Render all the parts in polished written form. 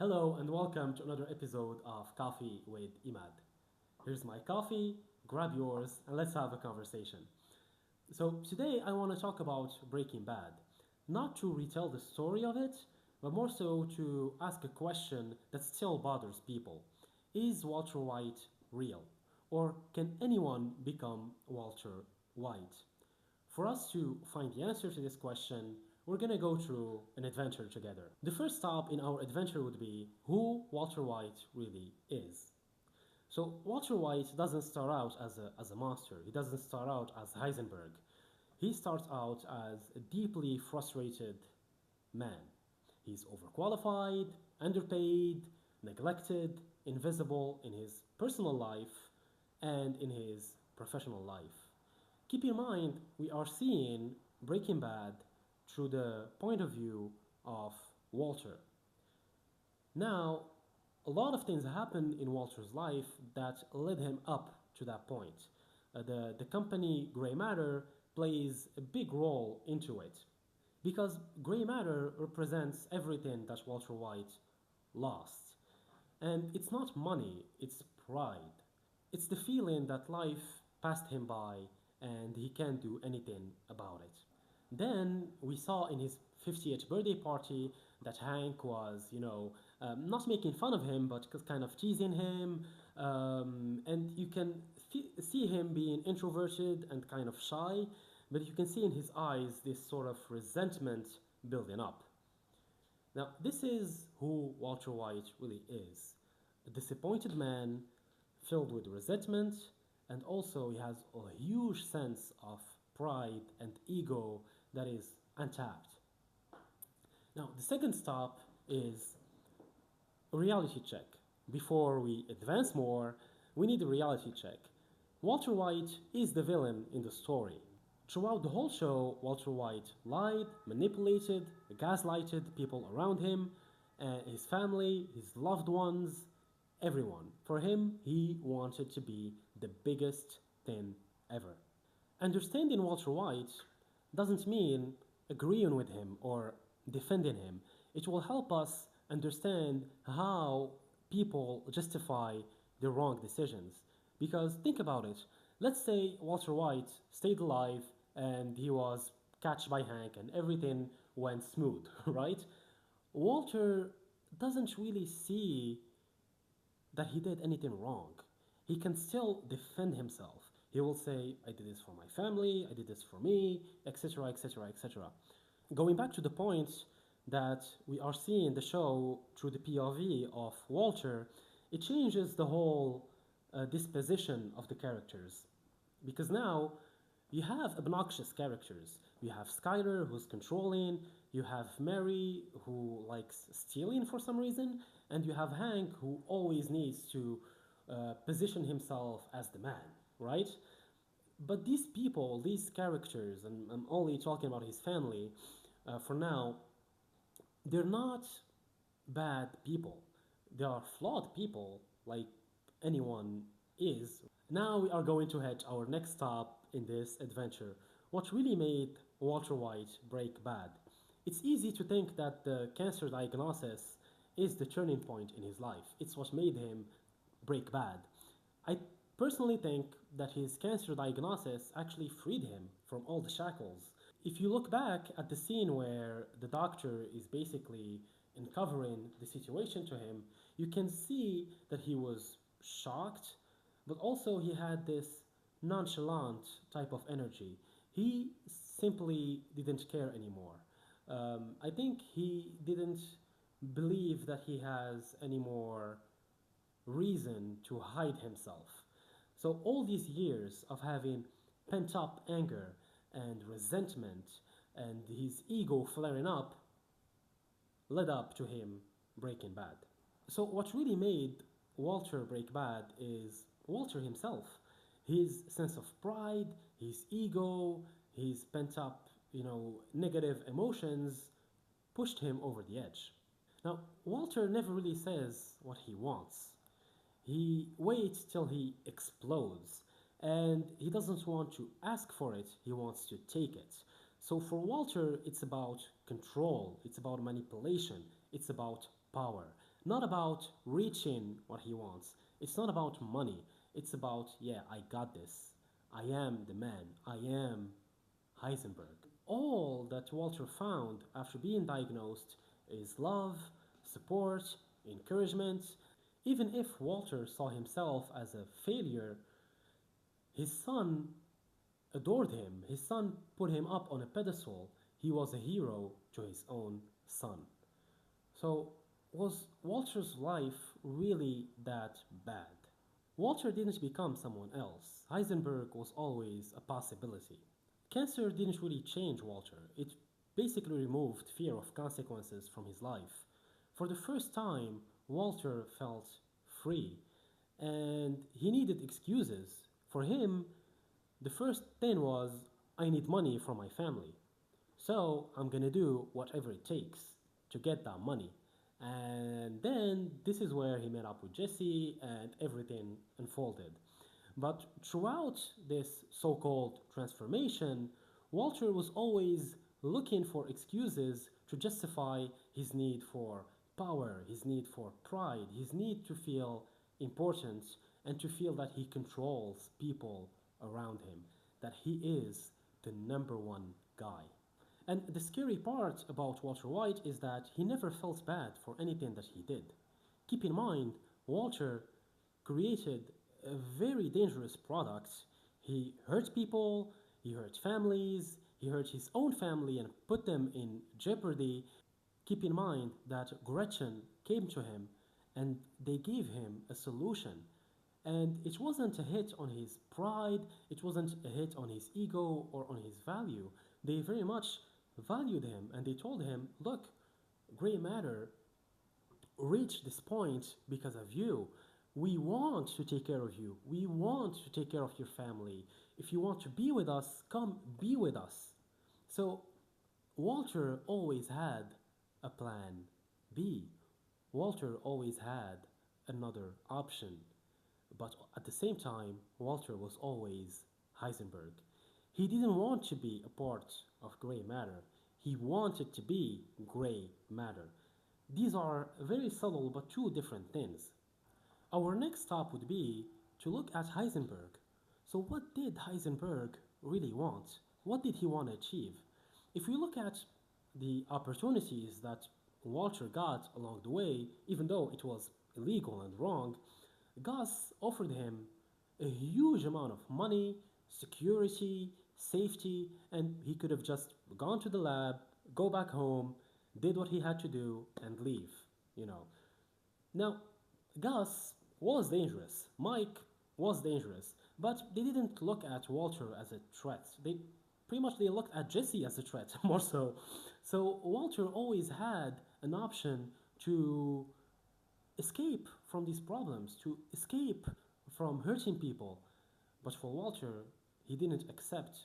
Hello and welcome to another episode of Coffee with Imad. Here's my coffee, grab yours, and let's have a conversation. So, today I want to talk about Breaking Bad. Not to retell the story of it, but more so to ask a question that still bothers people. Is Walter White real? Or can anyone become Walter White? For us to find the answer to this question, we're gonna go through an adventure together. The first stop in our adventure would be who Walter White really is. So, Walter White doesn't start out as a monster, he doesn't start out as Heisenberg. He starts out as a deeply frustrated man. He's overqualified, underpaid, neglected, invisible in his personal life and in his professional life. Keep in mind, we are seeing Breaking Bad through the point of view of Walter. Now, a lot of things happened in Walter's life that led him up to that point. The company Grey Matter plays a big role into it because Grey Matter represents everything that Walter White lost. And it's not money, it's pride. It's the feeling that life passed him by and he can't do anything about it. Then we saw in his 50th birthday party that Hank was, not making fun of him, but kind of teasing him. And you can see him being introverted and kind of shy, but you can see in his eyes this sort of resentment building up. Now, this is who Walter White really is, a disappointed man filled with resentment, and also he has a huge sense of pride and ego that is untapped. Now, the second stop is a reality check. Before we advance more, we need a reality check. Walter White is the villain in the story. Throughout the whole show, Walter White lied, manipulated, gaslighted people around him, his family, his loved ones, everyone. For him, he wanted to be the biggest thing ever. Understanding Walter White doesn't mean agreeing with him or defending him. It will help us understand how people justify their wrong decisions. Because think about it. Let's say Walter White stayed alive and he was catched by Hank and everything went smooth, right? Walter doesn't really see that he did anything wrong. He can still defend himself. He will say, I did this for my family, I did this for me, etc., etc., etc. Going back to the point that we are seeing the show through the POV of Walter, it changes the whole disposition of the characters. Because now you have obnoxious characters. You have Skyler, who's controlling, you have Mary, who likes stealing for some reason, and you have Hank, who always needs to position himself as the man, right? But these people, these characters, and I'm only talking about his family for now, they're not bad people. They are flawed people, like anyone is. Now we are going to head our next stop in this adventure. What really made Walter White break bad? It's easy to think that the cancer diagnosis is the turning point in his life. It's what made him break bad. I personally think that his cancer diagnosis actually freed him from all the shackles. If you look back at the scene where the doctor is basically uncovering the situation to him, you can see that he was shocked, but also he had this nonchalant type of energy. He simply didn't care anymore. I think he didn't believe that he has any more reason to hide himself. So, all these years of having pent up anger and resentment and his ego flaring up led up to him breaking bad. So, what really made Walter break bad is Walter himself. His sense of pride, his ego, his pent up, negative emotions pushed him over the edge. Now, Walter never really says what he wants. He waits till he explodes, and he doesn't want to ask for it, he wants to take it. So for Walter, it's about control, it's about manipulation, it's about power. Not about reaching what he wants. It's not about money. It's about, yeah, I got this. I am the man. I am Heisenberg. All that Walter found after being diagnosed is love, support, encouragement. Even if Walter saw himself as a failure, his son adored him. His son put him up on a pedestal. He was a hero to his own son. So, was Walter's life really that bad? Walter didn't become someone else. Heisenberg was always a possibility. Cancer didn't really change Walter. It basically removed fear of consequences from his life. For the first time, Walter felt free and he needed excuses. For him, the first thing was, I need money for my family. So I'm gonna do whatever it takes to get that money. And then this is where he met up with Jesse and everything unfolded. But throughout this so called transformation, Walter was always looking for excuses to justify his need for power, his need for pride, his need to feel important and to feel that he controls people around him, that he is the number one guy. And the scary part about Walter White is that he never felt bad for anything that he did. Keep in mind, Walter created a very dangerous product. He hurt people, he hurt families, he hurt his own family and put them in jeopardy. Keep in mind that Gretchen came to him and they gave him a solution. And it wasn't a hit on his pride, it wasn't a hit on his ego or on his value. They very much valued him and they told him, look, gray matter reached this point because of you. We want to take care of you. We want to take care of your family. If you want to be with us, come be with us. So Walter always had a plan B. Walter always had another option. But at the same time, Walter was always Heisenberg. He didn't want to be a part of gray matter. He wanted to be gray matter. These are very subtle but two different things. Our next stop would be to look at Heisenberg. So, what did Heisenberg really want? What did he want to achieve? If we look at the opportunities that Walter got along the way, even though it was illegal and wrong, Gus offered him a huge amount of money, security, safety, and he could have just gone to the lab, go back home, did what he had to do, and leave, you know. Now, Gus was dangerous, Mike was dangerous, but they didn't look at Walter as a threat. They pretty much they looked at Jesse as a threat, more so. So Walter always had an option to escape from these problems, to escape from hurting people. But for Walter, he didn't accept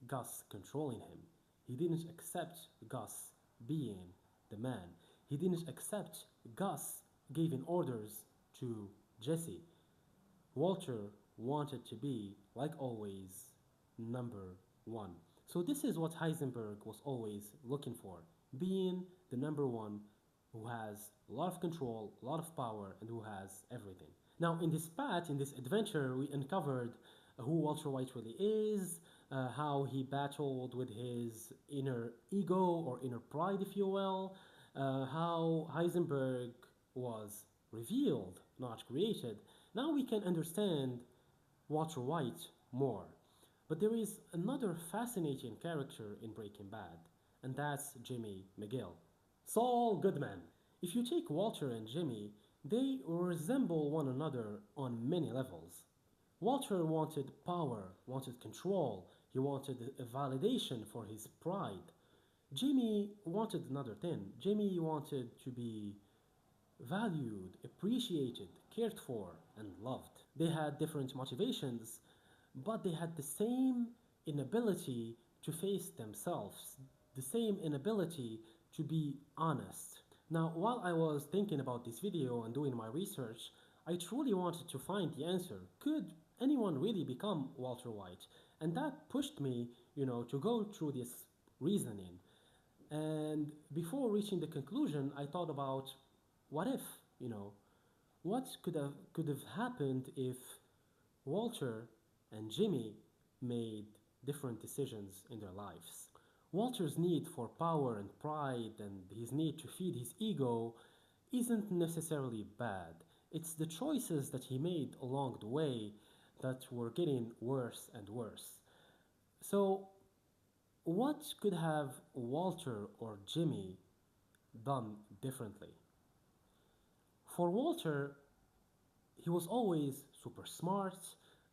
Gus controlling him. He didn't accept Gus being the man. He didn't accept Gus giving orders to Jesse. Walter wanted to be, like always, number one. So this is what Heisenberg was always looking for, being the number one who has a lot of control, a lot of power, and who has everything. Now, in this path, in this adventure, we uncovered who Walter White really is, how he battled with his inner ego or inner pride, if you will, how Heisenberg was revealed, not created. Now we can understand Walter White more. But there is another fascinating character in Breaking Bad, and that's Jimmy McGill. Saul Goodman. If you take Walter and Jimmy, they resemble one another on many levels. Walter wanted power, wanted control, he wanted a validation for his pride. Jimmy wanted another thing. Jimmy wanted to be valued, appreciated, cared for, and loved. They had different motivations, but they had the same inability to face themselves, the same inability to be honest. Now, while I was thinking about this video and doing my research, I truly wanted to find the answer. Could anyone really become Walter White? And that pushed me, to go through this reasoning. And before reaching the conclusion, I thought about what if? you know, what could have happened if Walter and Jimmy made different decisions in their lives? Walter's need for power and pride and his need to feed his ego isn't necessarily bad. It's the choices that he made along the way that were getting worse and worse. So, what could have Walter or Jimmy done differently? For Walter, he was always super smart,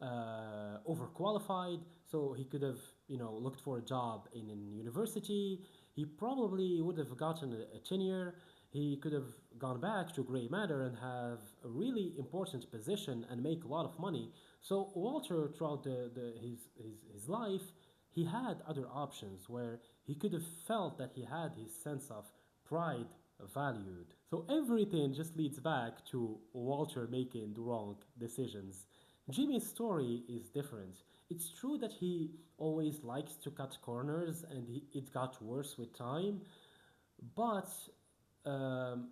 overqualified, so he could have, looked for a job in a university. He probably would have gotten a tenure. He could have gone back to gray matter and have a really important position and make a lot of money. So Walter, throughout his life, he had other options where he could have felt that he had his sense of pride valued. So everything just leads back to Walter making the wrong decisions. Jimmy's story is different. It's true that he always likes to cut corners and it got worse with time, but um,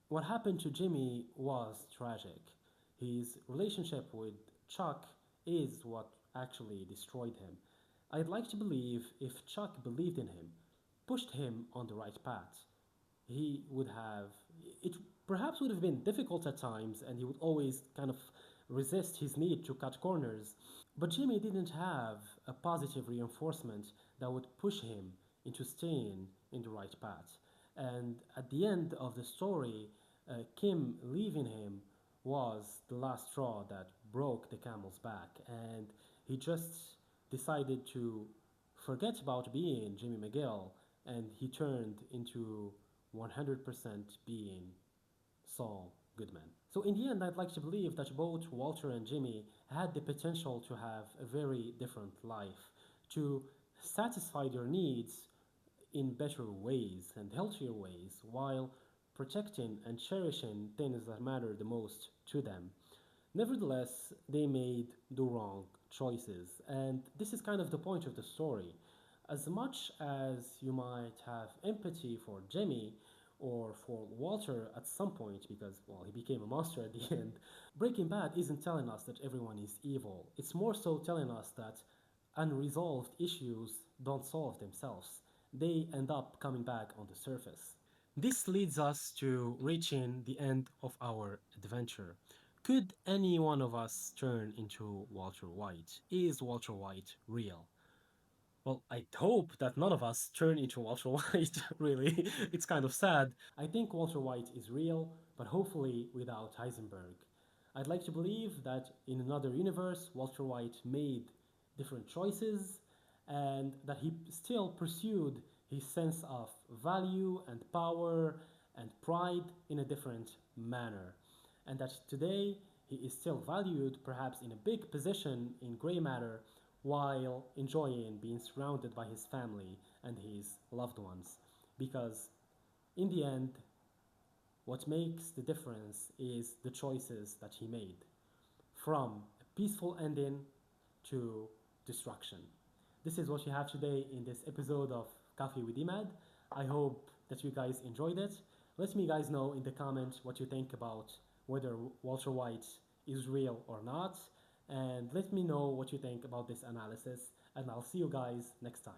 what happened to Jimmy was tragic. His relationship with Chuck is what actually destroyed him. I'd like to believe if Chuck believed in him, pushed him on the right path, he would have it perhaps would have been difficult at times and he would always kind of resist his need to cut corners, but Jimmy didn't have a positive reinforcement that would push him into staying in the right path. And at the end of the story, Kim leaving him was the last straw that broke the camel's back, and he just decided to forget about being Jimmy McGill and he turned into 100% being Saul Goodman. So, in the end, I'd like to believe that both Walter and Jimmy had the potential to have a very different life, to satisfy their needs in better ways and healthier ways while protecting and cherishing things that matter the most to them. Nevertheless, they made the wrong choices, and this is kind of the point of the story. As much as you might have empathy for Jimmy or for Walter at some point, because, well, he became a monster at the end, Breaking Bad isn't telling us that everyone is evil. It's more so telling us that unresolved issues don't solve themselves, they end up coming back on the surface. This leads us to reaching the end of our adventure. Could any one of us turn into Walter White? Is Walter White real? Well, I hope that none of us turn into Walter White, really. It's kind of sad. I think Walter White is real, but hopefully without Heisenberg. I'd like to believe that in another universe, Walter White made different choices and that he still pursued his sense of value and power and pride in a different manner. And that today he is still valued, perhaps in a big position in gray matter, while enjoying being surrounded by his family and his loved ones. Because in the end, what makes the difference is the choices that he made, from a peaceful ending to destruction. This is what you have today in this episode of Coffee with Imad. I hope that you guys enjoyed it. Let me guys know in the comments what you think about whether Walter White is real or not. And let me know what you think about this analysis. And I'll see you guys next time.